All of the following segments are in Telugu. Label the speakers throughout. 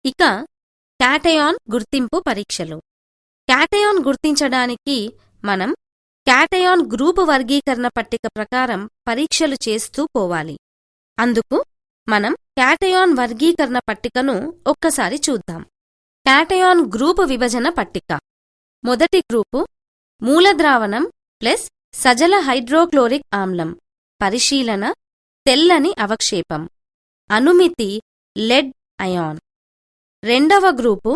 Speaker 1: ఇక క్యాటయాన్ గుర్తింపు పరీక్షలు. క్యాటయాన్ గుర్తించడానికి మనం క్యాటయాన్ గ్రూపు వర్గీకరణ పట్టిక ప్రకారం పరీక్షలు చేస్తూ పోవాలి. అందుకు మనం క్యాటయాన్ వర్గీకరణ పట్టికను ఒక్కసారి చూద్దాం. క్యాటయాన్ గ్రూపు విభజన పట్టిక. మొదటి గ్రూపు మూలద్రావణం ప్లస్ సజల హైడ్రోక్లోరిక్ ఆమ్లం. పరిశీలన తెల్లని అవక్షేపం. అనుమితి లెడ్ అయాన్. రెండవ గ్రూపు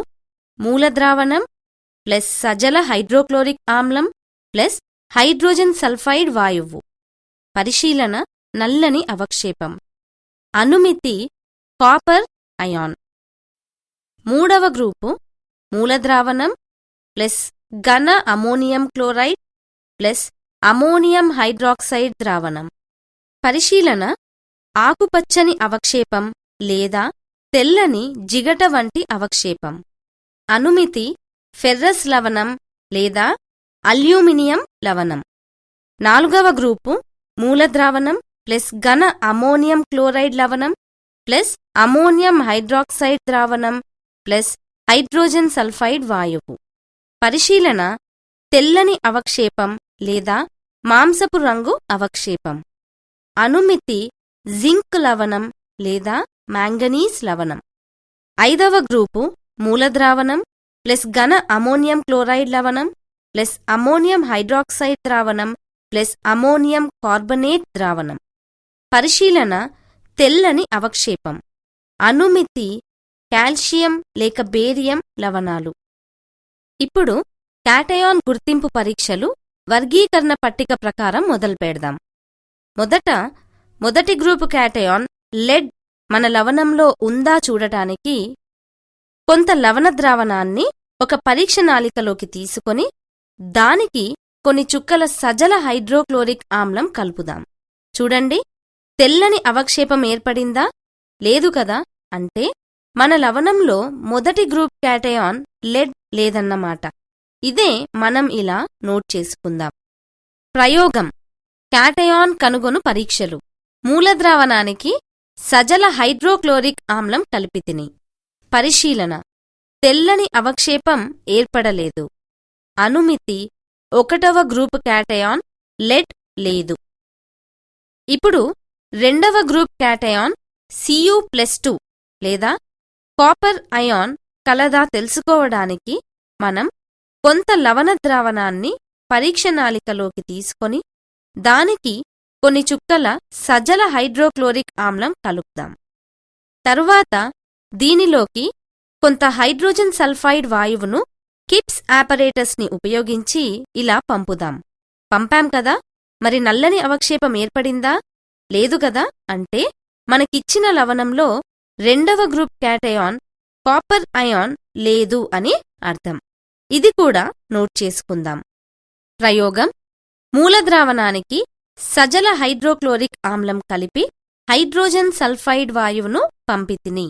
Speaker 1: మూలద్రావణం ప్లస్ సజల హైడ్రోక్లోరిక్ ఆమ్లం ప్లస్ హైడ్రోజన్ సల్ఫైడ్ వాయువు. పరిశీలన నల్లని అవక్షేపం. అనుమితి కాపర్ అయాన్. మూడవ గ్రూపు మూలద్రావణం ప్లస్ ఘన ammonium chloride plus ammonium hydroxide ద్రావణం. పరిశీలన ఆకుపచ్చని అవక్షేపం లేదా తెల్లని జిగట వంటి అవక్షేపం. అనుమితి ఫెర్రస్ లవణం లేదా అల్యూమినియం లవణం. నాలుగవ గ్రూపు మూలద్రావణం ప్లస్ ఘన అమోనియం క్లోరైడ్ లవణం ప్లస్ అమోనియం హైడ్రాక్సైడ్ ద్రావణం ప్లస్ హైడ్రోజన్ సల్ఫైడ్ వాయువు. పరిశీలన తెల్లని అవక్షేపం లేదా మాంసపు రంగు అవక్షేపం. అనుమితి జింక్ లవణం లేదా మ్యాంగనీస్ లవణం. ఐదవ గ్రూపు మూలద్రావణం ప్లస్ ఘన అమోనియం క్లోరైడ్ లవణం ప్లస్ అమోనియం హైడ్రాక్సైడ్ ద్రావణం ప్లస్ అమోనియం కార్బనేట్ ద్రావణం. పరిశీలన తెల్లని అవక్షేపం. అనుమితి కాల్షియం లేక బేరియం లవణాలు. ఇప్పుడు క్యాటయాన్ గుర్తింపు పరీక్షలు వర్గీకరణ పట్టిక ప్రకారం మొదలుపెడదాం. మొదటి గ్రూపు క్యాటయాన్ లెడ్ మన లవణంలో ఉందా చూడటానికి కొంత లవణ ద్రావణాన్ని ఒక పరీక్ష నాళికలోకి తీసుకొని దానికి కొన్ని చుక్కల సజల హైడ్రోక్లోరిక్ ఆమ్లం కలుపుదాం. చూడండి, తెల్లని అవక్షేపం ఏర్పడిందా? లేదు కదా. అంటే మన లవణంలో మొదటి గ్రూప్ క్యాటయాన్ లెడ్ లేదన్నమాట. ఇదే మనం ఇలా నోట్ చేసుకుందాం. ప్రయోగం క్యాటయాన్ కనుగొను పరీక్షలు. మూలద్రావణానికి సజల హైడ్రోక్లోరిక్ ఆమ్లం కలిపితిని. పరిశీలన తెల్లని అవక్షేపం ఏర్పడలేదు. అనుమితి 1వ గ్రూపు క్యాటయాన్ లెడ్ లేదు. ఇప్పుడు 2వ గ్రూప్ క్యాటయాన్ Cu+2 లేదా కాపర్ అయాన్ కలదా తెలుసుకోవడానికి మనం కొంత లవణ ద్రావణాన్ని పరీక్ష నాళికలోకి తీసుకొని దానికి కొన్ని చుక్కల సజల హైడ్రోక్లోరిక్ ఆమ్లం కలుపుదాం. తరువాత దీనిలోకి కొంత హైడ్రోజన్ సల్ఫైడ్ వాయువును కిప్స్ ఆపరేటస్ ని ఉపయోగించి ఇలా పంపుదాం. పంపాం కదా. మరి నల్లని అవక్షేపం ఏర్పడిందా? లేదు కదా. అంటే మనకిచ్చిన లవణంలో 2వ గ్రూప్ క్యాటయాన్ కాపర్ అయాన్ లేదు అని అర్థం. ఇది కూడా నోట్ చేసుకుందాం. ప్రయోగం మూలద్రావణానికి సజల హైడ్రోక్లోరిక్ ఆమ్లం కలిపి హైడ్రోజన్ సల్ఫైడ్ వాయువును పంపితిని.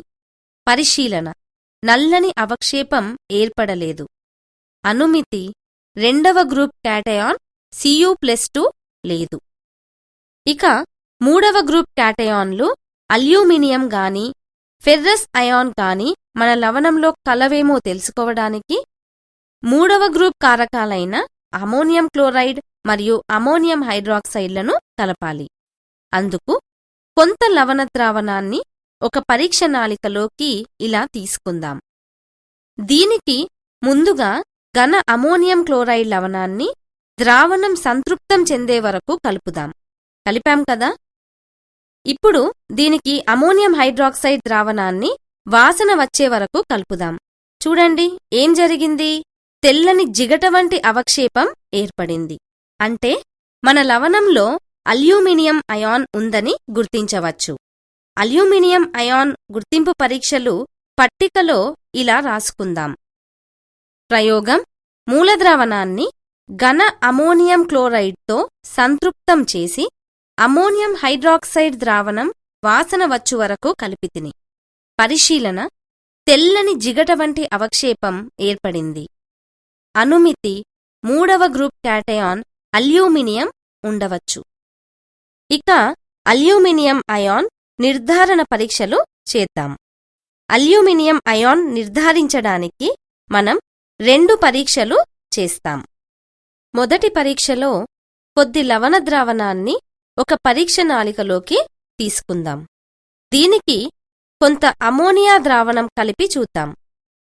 Speaker 1: పరిశీలన నల్లని అవక్షేపం ఏర్పడలేదు. అనుమితి 2వ గ్రూప్ క్యాటయాన్ Cu+2 లేదు. ఇక 3వ గ్రూప్ క్యాటయాన్లు అల్యూమినియం గాని ఫెర్రస్ అయాన్ గాని మన లవణంలో కలవేమో తెలుసుకోవడానికి 3వ గ్రూప్ కారకాలైన అమోనియం క్లోరైడ్ మరియు అమోనియం హైడ్రాక్సైడ్లను కలపాలి. అందుకు కొంత లవణ ద్రావణాన్ని ఒక పరీక్ష నాళికలోకి ఇలా తీసుకుందాం. దీనికి ముందుగా ఘన అమోనియం క్లోరైడ్ లవణాన్ని ద్రావణం సంతృప్తం చెందే వరకు కలుపుదాం. కలిపాం కదా. ఇప్పుడు దీనికి అమోనియం హైడ్రాక్సైడ్ ద్రావణాన్ని వాసన వచ్చే వరకు కలుపుదాం. చూడండి, ఏం జరిగింది? తెల్లని జిగట వంటి అవక్షేపం ఏర్పడింది. అంటే మన లవణంలో అల్యూమినియం అయాన్ ఉందని గుర్తించవచ్చు. అల్యూమినియం అయాన్ గుర్తింపు పరీక్షలు పట్టికలో ఇలా రాసుకుందాం. ప్రయోగం మూలద్రావణాన్ని ఘన అమోనియం క్లోరైడ్తో సంతృప్తం చేసి అమోనియం హైడ్రాక్సైడ్ ద్రావణం వాసన వచ్చు వరకు కలిపితిని. పరిశీలన తెల్లని జిగట వంటి అవక్షేపం ఏర్పడింది. అనుమితి 3వ గ్రూప్ క్యాటయాన్ అల్యూమినియం ఉండవచ్చు. ఇక అల్యూమినియం అయాన్ నిర్ధారణ పరీక్షలు చేద్దాం. అల్యూమినియం అయాన్ నిర్ధారించడానికి మనం 2 పరీక్షలు చేస్తాం. మొదటి పరీక్షలో కొద్ది లవణ ద్రావణాన్ని ఒక పరీక్ష నాళికలోకి తీసుకుందాం. దీనికి కొంత అమోనియా ద్రావణం కలిపి చూద్దాం.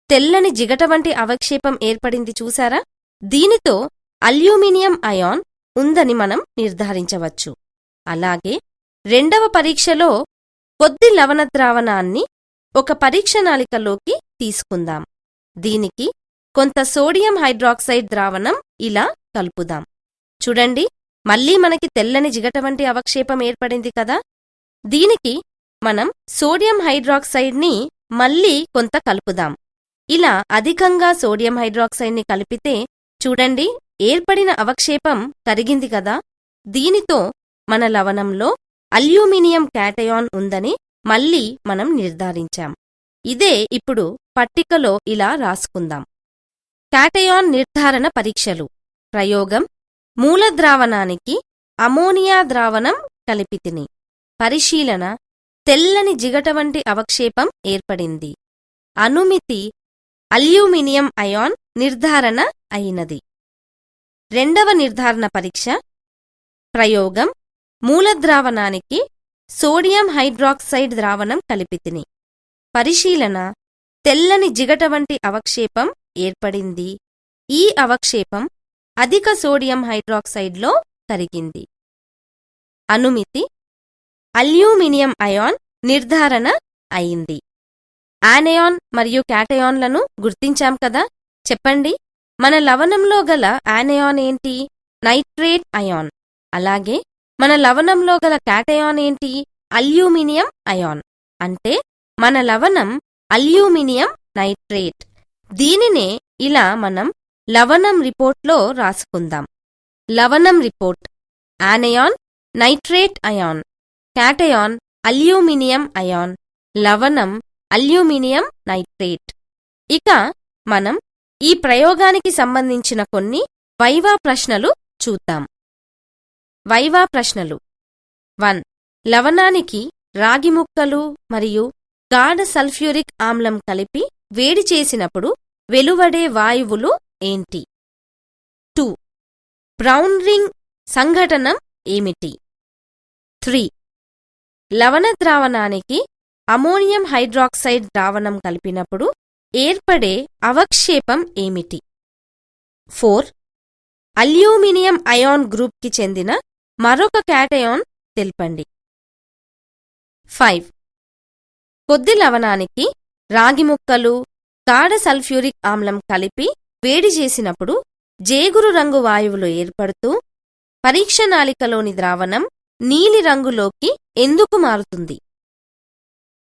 Speaker 1: తెల్లని జిగట వంటి అవక్షేపం ఏర్పడింది చూసారా? దీనితో అల్యూమినియం అయాన్ ఉందని మనం నిర్ధారించవచ్చు. అలాగే రెండవ పరీక్షలో కొద్ది లవణ ద్రావణాన్ని ఒక పరీక్ష నాళికలోకి తీసుకుందాం. దీనికి కొంత సోడియం హైడ్రాక్సైడ్ ద్రావణం ఇలా కలుపుదాం. చూడండి, మళ్ళీ మనకి తెల్లని జిగట వంటి అవక్షేపం ఏర్పడింది కదా. దీనికి మనం సోడియం హైడ్రాక్సైడ్ని మళ్ళీ కొంత కలుపుదాం. ఇలా అధికంగా సోడియం హైడ్రాక్సైడ్ని కలిపితే చూడండి, ఏర్పడిన అవక్షేపం కరిగింది కదా. దీనితో మన లవణంలో అల్యూమినియం క్యాటయాన్ ఉందని మళ్ళీ మనం నిర్ధారించాం. ఇదే ఇప్పుడు పట్టికలో ఇలా రాసుకుందాం. క్యాటయాన్ నిర్ధారణ పరీక్షలు. ప్రయోగం: మూలద్రావణానికి అమోనియా ద్రావణం కలిపితిని. పరిశీలన: తెల్లని జిగట వంటి అవక్షేపం ఏర్పడింది. అనుమితి: అల్యూమినియం అయాన్ నిర్ధారణ అయినది. రెండవ నిర్ధారణ పరీక్ష. ప్రయోగం: మూలద్రావణానికి సోడియం హైడ్రాక్సైడ్ ద్రావణం కలిపితిని. పరిశీలన: తెల్లని జిగట వంటి అవక్షేపం ఏర్పడింది. ఈ అవక్షేపం అధిక సోడియం హైడ్రాక్సైడ్లో కరిగింది. అనుమితి: అల్యూమినియం అయాన్ నిర్ధారణ అయింది. యానయాన్ మరియు క్యాటయాన్లను గుర్తించాం కదా. చెప్పండి, మన లవణంలో గల యానయాన్ ఏంటి? Nitrate ion. అలాగే మన లవణంలో గల క్యాటయాన్ ఏంటి? Aluminium ion. అంటే మన లవణం అల్యూమినియం నైట్రేట్. దీనినే ఇలా మనం లవణం రిపోర్ట్లో రాసుకుందాం. లవణం report: anion nitrate ion, cation aluminium ion, లవణం అల్యూమినియం నైట్రేట్. ఇక మనం ఈ ప్రయోగానికి సంబంధించిన కొన్ని వైవా ప్రశ్నలు చూద్దాం. వైవా ప్రశ్నలు: 1. లవణానికి రాగి ముక్కలు మరియు గాఢ సల్ఫ్యూరిక్ ఆమ్లం కలిపి వేడి చేసినప్పుడు వెలువడే వాయువులు ఏంటి? 2. బ్రౌన్ రింగ్ సంఘటనం ఏమిటి? 3. లవణ ద్రావణానికి అమోనియం హైడ్రాక్సైడ్ ద్రావణం కలిపినప్పుడు ఏర్పడే అవక్షేపం ఏమిటి? 4. అల్యూమినియం అయాన్ గ్రూప్కి చెందిన మరొక క్యాటయాన్ తెల్పండి. 5. కొద్ది లవణానికి రాగి ముక్కలు, గాఢ సల్ఫ్యూరిక్ ఆమ్లం కలిపి వేడి చేసినప్పుడు జేగురు రంగు వాయువులు ఏర్పడుతూ పరీక్ష నాళికలోని ద్రావణం నీలి రంగులోకి ఎందుకు మారుతుంది?